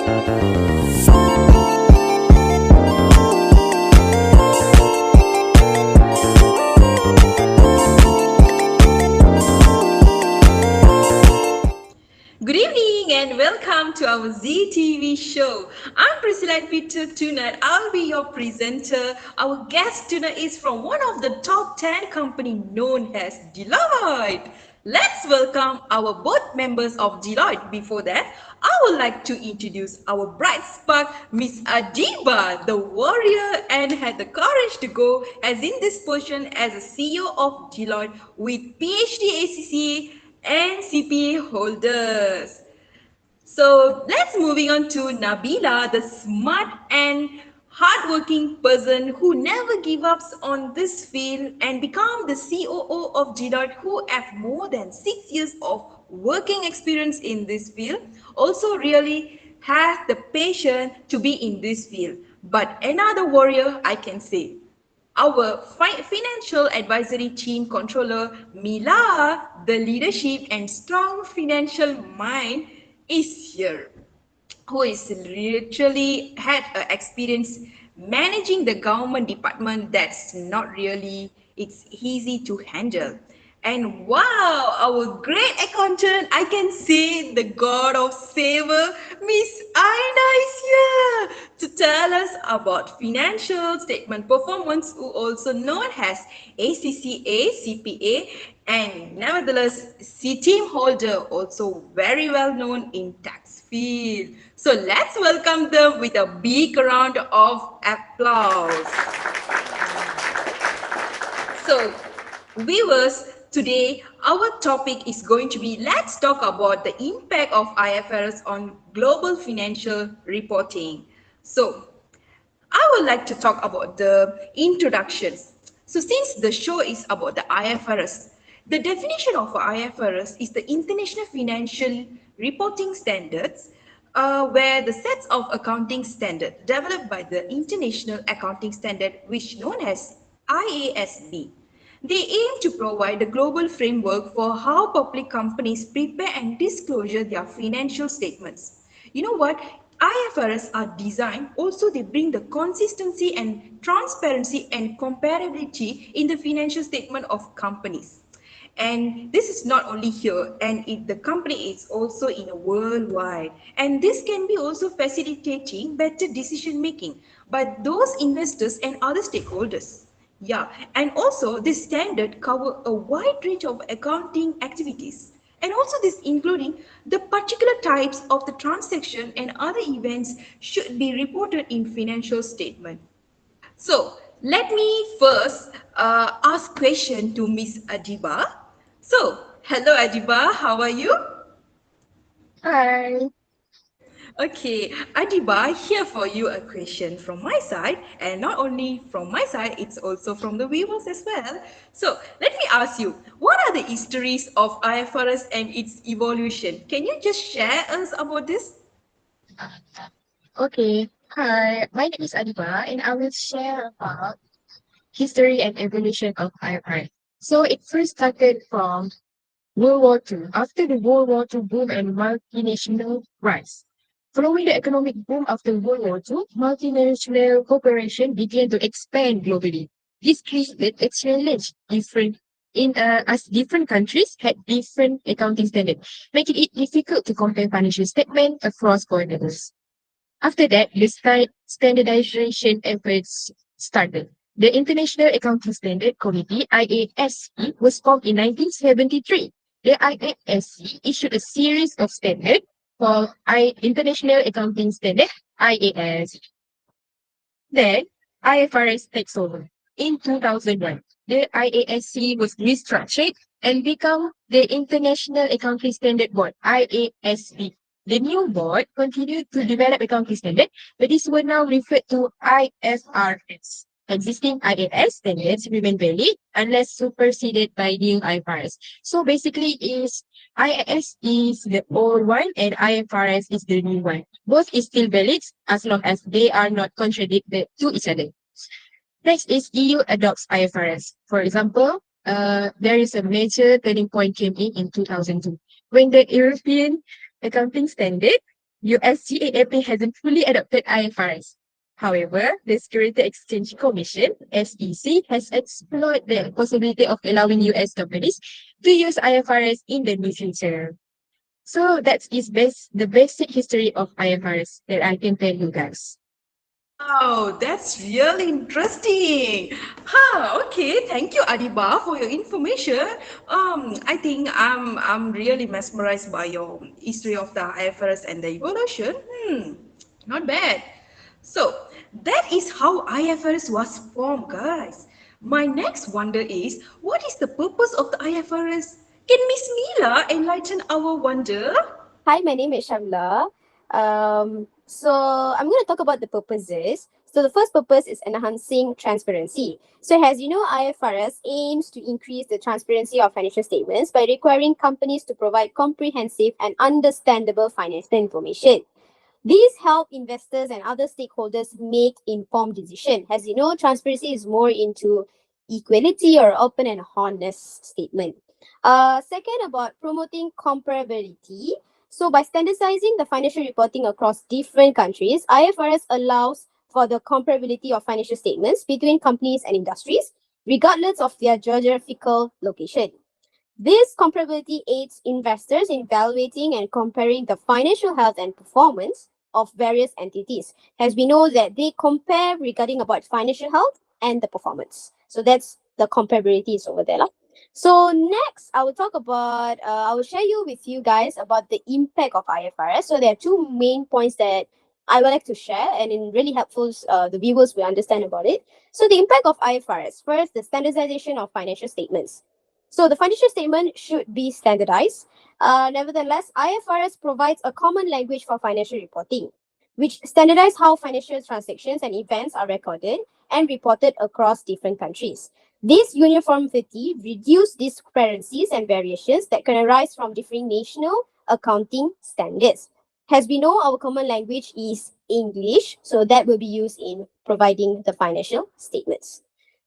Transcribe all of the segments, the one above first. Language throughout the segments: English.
Good evening and welcome to our ZTV show. I'm Priscilla tonight. I'll be your presenter. Our guest tonight is from one of the top 10 company known as Deloitte. Let's welcome our board members of Deloitte. Before that, I would like to introduce our bright spark, Miss Adeebah, the warrior, and had the courage to go as in this position as a CEO of Deloitte with PhD ACCA and CPA holders. So let's moving on to Nabila, the smart and hardworking person who never gives up on this field and become the COO of Deloitte, who have more than 6 years of working experience in this field. Also really has the passion to be in this field. But another warrior I can say, our financial advisory team controller, Mila, the leadership and strong financial mind, is here, who is literally had experience managing the government department that's not really it's easy to handle. And wow, our great accountant, I can say the god of savor, Miss Aina is here to tell us about financial statement performance, who also known as ACCA, CPA, and nevertheless, C team holder, also very well known in tax field. So let's welcome them with a big round of applause. So, viewers, today our topic is going to be, let's talk about the impact of IFRS on global financial reporting. So, I would like to talk about the introductions. So, since the show is about the IFRS, the definition of IFRS is the International Financial Reporting Standards, where the sets of accounting standards developed by the International Accounting Standard, which known as IASB. They aim to provide a global framework for how public companies prepare and disclosure their financial statements. You know what? IFRS are designed, also they bring the consistency and transparency and comparability in the financial statement of companies. And this is not only here, and the company is also in a worldwide. And this can be also facilitating better decision making by those investors and other stakeholders. Yeah, and also this standard cover a wide range of accounting activities. And also this including the particular types of the transaction and other events should be reported in financial statement. So let me first ask question to Miss Adeebah. So hello Adeebah, how are you? Hi. Okay, Adeebah, here for you a question from my side, and not only from my side, it's also from the viewers as well. So let me ask you, what are the histories of IFRS and its evolution? Can you just share us about this? Okay. Hi. My name is Adeebah, and I will share about history and evolution of IFRS. So it first started from World War II. After the World War II boom and multinational rise. Following the economic boom after World War II, multinational corporations began to expand globally. This created a challenge as different countries had different accounting standards, making it difficult to compare financial statements across borders. After that, the standardization efforts started. The International Accounting Standard Committee, IASC, was formed in 1973. The IASC issued a series of standards called International Accounting Standard, IAS. Then, IFRS takes over. In 2001, the IASC was restructured and became the International Accounting Standard Board, IASB. The new board continued to develop accounting standards, but this were now referred to IFRS. Existing IAS standards remain valid unless superseded by new IFRS. So basically, IAS is the old one and IFRS is the new one. Both is still valid as long as they are not contradicted to each other. Next is EU adopts IFRS. For example, there is a major turning point came in 2002 when the European accounting standard USGAAP hasn't fully adopted IFRS. However, the Security Exchange Commission, SEC, has explored the possibility of allowing US companies to use IFRS in the near future. So that is the basic history of IFRS that I can tell you guys. Wow, that's really interesting. Okay. Thank you, Adeebah, for your information. I think I'm really mesmerized by your history of the IFRS and the evolution. Not bad. So that is how IFRS was formed, guys. My next wonder is, what is the purpose of the IFRS? Can Miss Mila enlighten our wonder? Hi, my name is Shamla. So I'm going to talk about the purposes. So the first purpose is enhancing transparency. So as you know, IFRS aims to increase the transparency of financial statements by requiring companies to provide comprehensive and understandable financial information. These help investors and other stakeholders make informed decisions. As you know, transparency is more into equality or open and honest statement. Second, about promoting comparability. So, by standardizing the financial reporting across different countries, IFRS allows for the comparability of financial statements between companies and industries, regardless of their geographical location. This comparability aids investors in evaluating and comparing the financial health and performance of various entities, as we know that they compare regarding about financial health and the performance. So that's the comparability is over there. Lah. So next, I will talk about, I will share you with you guys about the impact of IFRS. So there are two main points that I would like to share, and it really helpful the viewers will understand about it. So the impact of IFRS, first, the standardization of financial statements. So the financial statement should be standardized. Nevertheless, IFRS provides a common language for financial reporting, which standardizes how financial transactions and events are recorded and reported across different countries. This uniformity reduces discrepancies and variations that can arise from differing national accounting standards. As we know, our common language is English, so that will be used in providing the financial statements.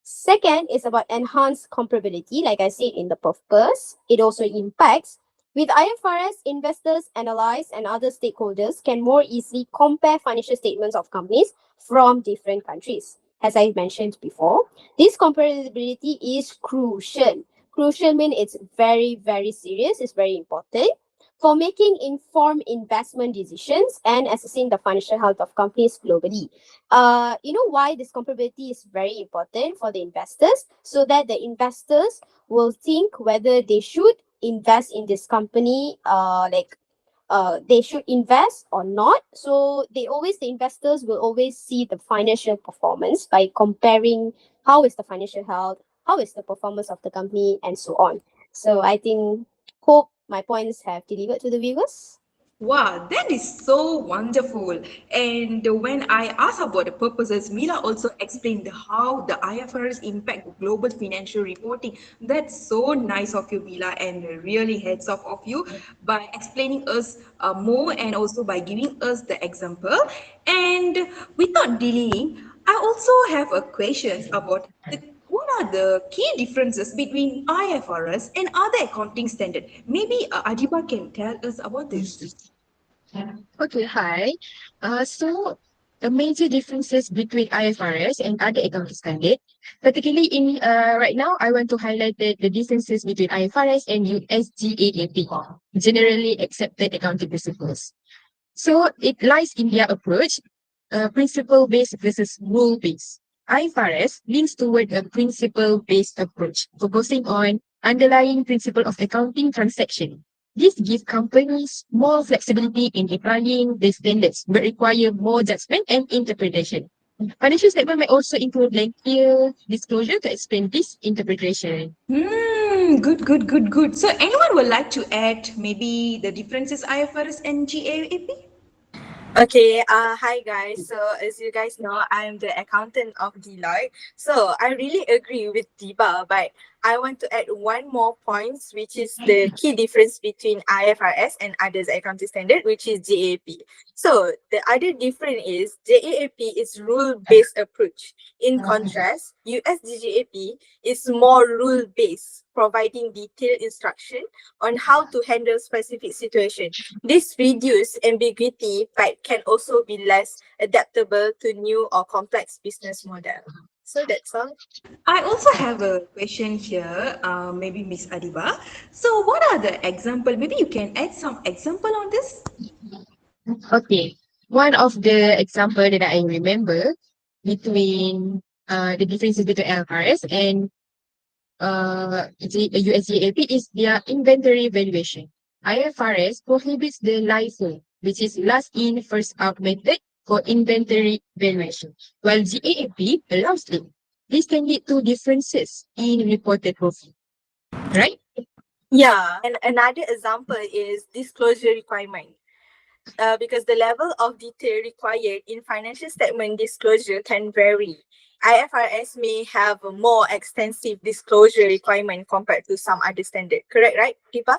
Second is about enhanced comparability. Like I said in the purpose, it also impacts. With IFRS, investors, analysts, and other stakeholders can more easily compare financial statements of companies from different countries. As I mentioned before, this comparability is crucial. Crucial means it's very, very serious, it's very important for making informed investment decisions and assessing the financial health of companies globally. You know why this comparability is very important for the investors? So that the investors will think whether they should invest in this company, they should invest or not. So the investors will always see the financial performance by comparing how is the financial health, how is the performance of the company, and so on. So I think hope my points have delivered to the viewers. Wow, that is so wonderful. And when I asked about the purposes, Mila also explained how the IFRS impact global financial reporting. That's so nice of you, Mila, and really heads off of you by explaining us more and also by giving us the example. And without delaying, I also have a question about what are the key differences between IFRS and other accounting standard? Maybe Adeebah can tell us about this. Okay, hi. So the major differences between IFRS and other accounting standard, particularly in right now, I want to highlight the differences between IFRS and USGAAP, generally accepted accounting principles. So it lies in their approach, principle-based versus rule-based. IFRS leans toward a principle-based approach, focusing on underlying principle of accounting transaction. This gives companies more flexibility in applying the standards, but require more judgment and interpretation. Financial statement may also include lengthier disclosure to explain this interpretation. Good. So anyone would like to add maybe the differences IFRS and GAAP? Okay, hi guys. So as you guys know, I'm the accountant of Deloitte. So I really agree with Deepa, but I want to add one more point, which is the key difference between IFRS and others accounting standard, which is GAAP. So the other difference is GAAP is rule-based approach. In contrast, US GAAP is more rule-based, providing detailed instruction on how to handle specific situation. This reduces ambiguity, but can also be less adaptable to new or complex business model. So that's all. I also have a question here, maybe Miss Adeebah. So, what are the example? Maybe you can add some example on this. Okay. One of the example that I remember between the differences between IFRS and USGAP is their inventory valuation. IFRS prohibits the LIFO, which is last in, first out method for inventory valuation, while GAAP allows it. This can lead to differences in reported profit, right? Yeah, and another example is disclosure requirement. Because the level of detail required in financial statement disclosure can vary. IFRS may have a more extensive disclosure requirement compared to some other standard. Correct, right, Deepa?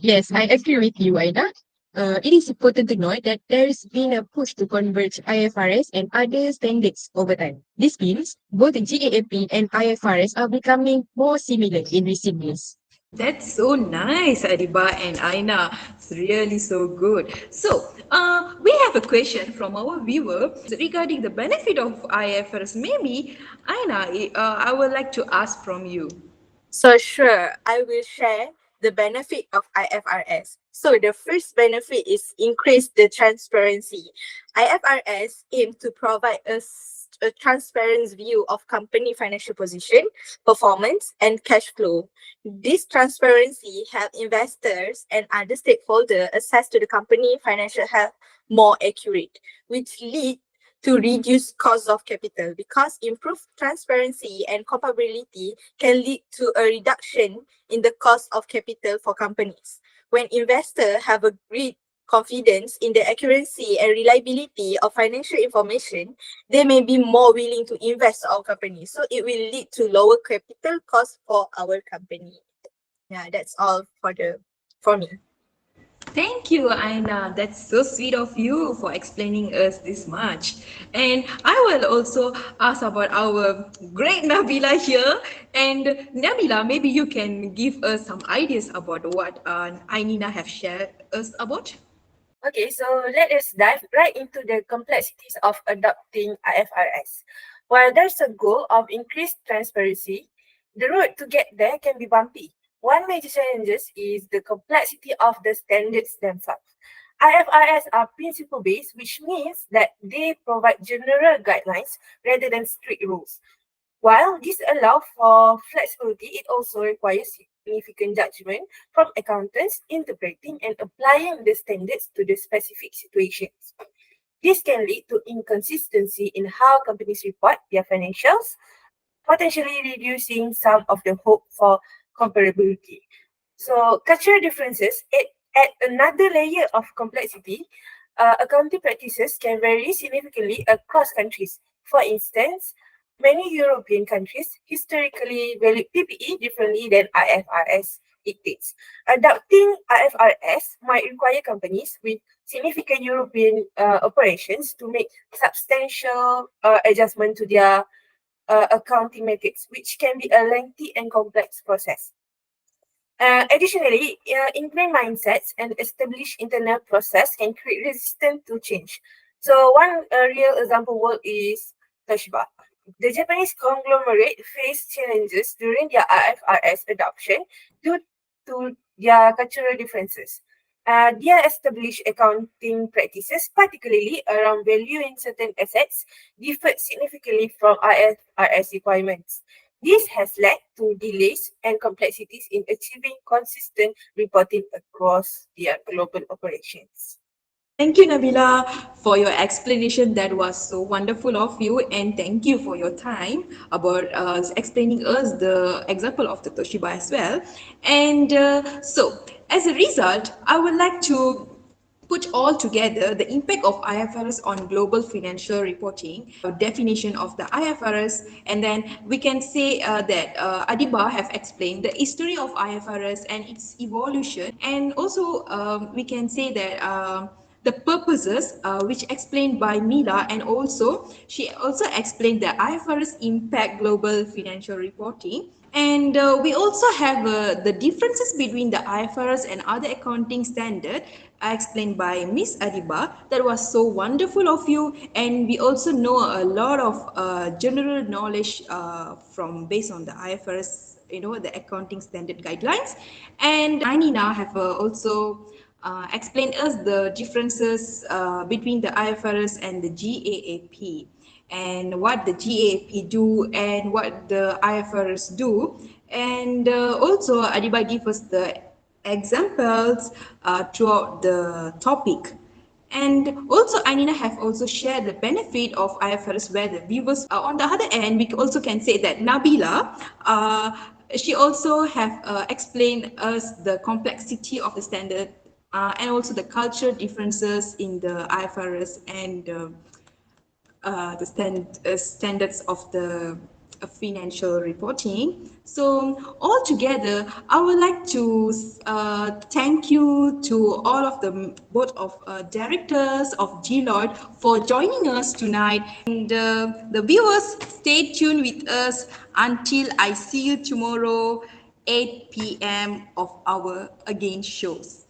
Yes, I agree with you, Aina. It is important to note that there's been a push to converge IFRS and other standards over time. This means both GAAP and IFRS are becoming more similar in recent years. That's so nice, Adiba and Aina. It's really so good. So, we have a question from our viewer regarding the benefit of IFRS. Maybe, Aina, I would like to ask from you. So sure, I will share the benefit of IFRS. So the first benefit is increase the transparency. IFRS aim to provide a transparent view of company financial position, performance, and cash flow. This transparency help investors and other stakeholders assess to the company financial health more accurate, which lead to reduce cost of capital because improved transparency and comparability can lead to a reduction in the cost of capital for companies. When investors have a great confidence in the accuracy and reliability of financial information, they may be more willing to invest in our company. So it will lead to lower capital cost for our company. Yeah, that's all for me. Thank you, Aina. That's so sweet of you for explaining us this much. And I will also ask about our great Nabila here. And Nabila, maybe you can give us some ideas about what Ainina have shared us about. Okay, so let us dive right into the complexities of adopting IFRS. While there's a goal of increased transparency, the road to get there can be bumpy. One major challenge is the complexity of the standards themselves. IFRS are principle based, which means that they provide general guidelines rather than strict rules. While this allows for flexibility, it also requires significant judgment from accountants interpreting and applying the standards to the specific situations. This can lead to inconsistency in how companies report their financials, potentially reducing some of the hope for comparability. So, cultural differences add another layer of complexity. Accounting practices can vary significantly across countries. For instance, many European countries historically value PPE differently than IFRS dictates. Adopting IFRS might require companies with significant European operations to make substantial adjustment to their accounting metrics, which can be a lengthy and complex process. Additionally, ingrained mindsets and established internal process can create resistance to change. So one real example work is Toshiba. The Japanese conglomerate faced challenges during their IFRS adoption due to their cultural differences. Their established accounting practices, particularly around valuing certain assets, differed significantly from IFRS requirements. This has led to delays and complexities in achieving consistent reporting across their global operations. Thank you, Nabila, for your explanation. That was so wonderful of you, and thank you for your time about explaining us the example of the Toshiba as well. And so, as a result, I would like to put all together the impact of IFRS on global financial reporting, definition of the IFRS, and then we can say that Adeebah have explained the history of IFRS and its evolution, and also we can say that the purposes which explained by Mila, and also she also explained the IFRS impact global financial reporting. And we also have the differences between the IFRS and other accounting standard explained by Miss Adeebah. That was so wonderful of you, and we also know a lot of general knowledge from based on the IFRS, the accounting standard guidelines. And Aina have also explained us the differences between the IFRS and the GAAP, and what the GAAP do and what the IFRS do. And also Adeebah give us the examples throughout the topic. And also Aina have also shared the benefit of IFRS where the viewers on the other end, we also can say that Nabila, she also have explained us the complexity of the standard and also the cultural differences in the IFRS and the standards of the financial reporting. So altogether, I would like to thank you to all of the board of directors of Deloitte for joining us tonight. And the viewers, stay tuned with us until I see you tomorrow, 8 p.m. of our again shows.